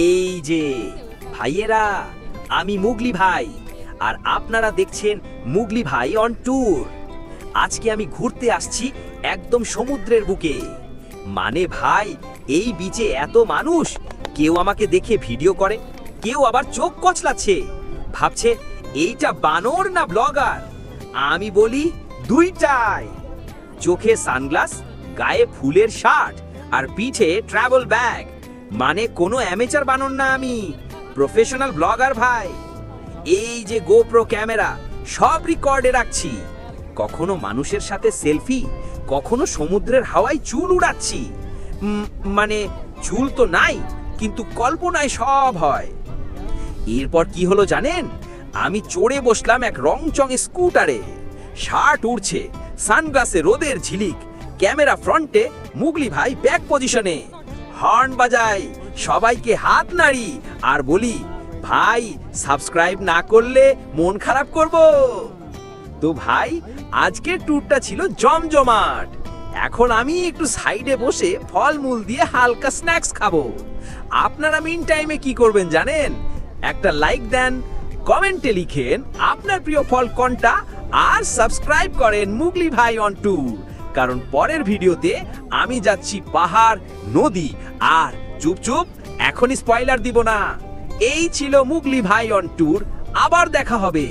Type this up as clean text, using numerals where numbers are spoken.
এই যে ভাইয়েরা, আমি মুগলি ভাই, আর আপনারা দেখছেন মুগলি ভাই অন ট্যুর। আজকে আমি ঘুরতে আসছি একদম সমুদ্রের বুকে। মানে ভাই, এই বিচে এত মানুষ, কেউ আমাকে দেখে ভিডিও করে, কেউ আবার চোখ কচলাচ্ছে, ভাবছে এইটা বানর না ব্লগার। আমি বলি দুইটাই। চোখে সানগ্লাস, গায়ে ফুলের শার্ট আর পিঠে ট্রাভেল ব্যাগ, মানে কোনো অ্যামেচার বানর না, আমি প্রফেশনাল ব্লগার ভাই। এই যে গোপ্রো ক্যামেরা, সব রেকর্ডে রাখছি। কখনো মানুষের সাথে সেলফি, কখনো সমুদ্রের হাওয়ায় চুল উড়াচ্ছি। মানে চুল তো নাই, কিন্তু কল্পনায় সব হয়। এরপর কি হলো জানেন? আমি চড়ে বসলাম এক রংচঙে স্কুটারে। শার্ট উড়ছে, সানগ্লাসে রোদের ঝিলিক, ক্যামেরা ফ্রন্টে, মুগলি ভাই ব্যাক পজিশনে। হর্ন বাজাই, সবাইকে হাত নাড়ি আর বলি, ভাই সাবস্ক্রাইব না করলে মন খারাপ করব। তো ভাই, আজকের ট্যুরটা ছিল জমজমাট। এখন আমি একটু সাইডে বসে ফলমূল দিয়ে হালকা স্ন্যাক্স খাবো। আপনারা মিন টাইমে কি করবেন জানেন? একটা লাইক দেন, কমেন্টে লিখেন আপনার প্রিয় ফল কোনটা, আর সাবস্ক্রাইব করেন মুগলি ভাই অন ট্যুর। কারণ পরের ভিডিওতে আমি যাচ্ছি পাহাড়, নদী আর চুপ চুপ, এখনই স্পয়লার দিব না। এই ছিল মুগলি ভাই অন ট্যুর, আবার দেখা হবে।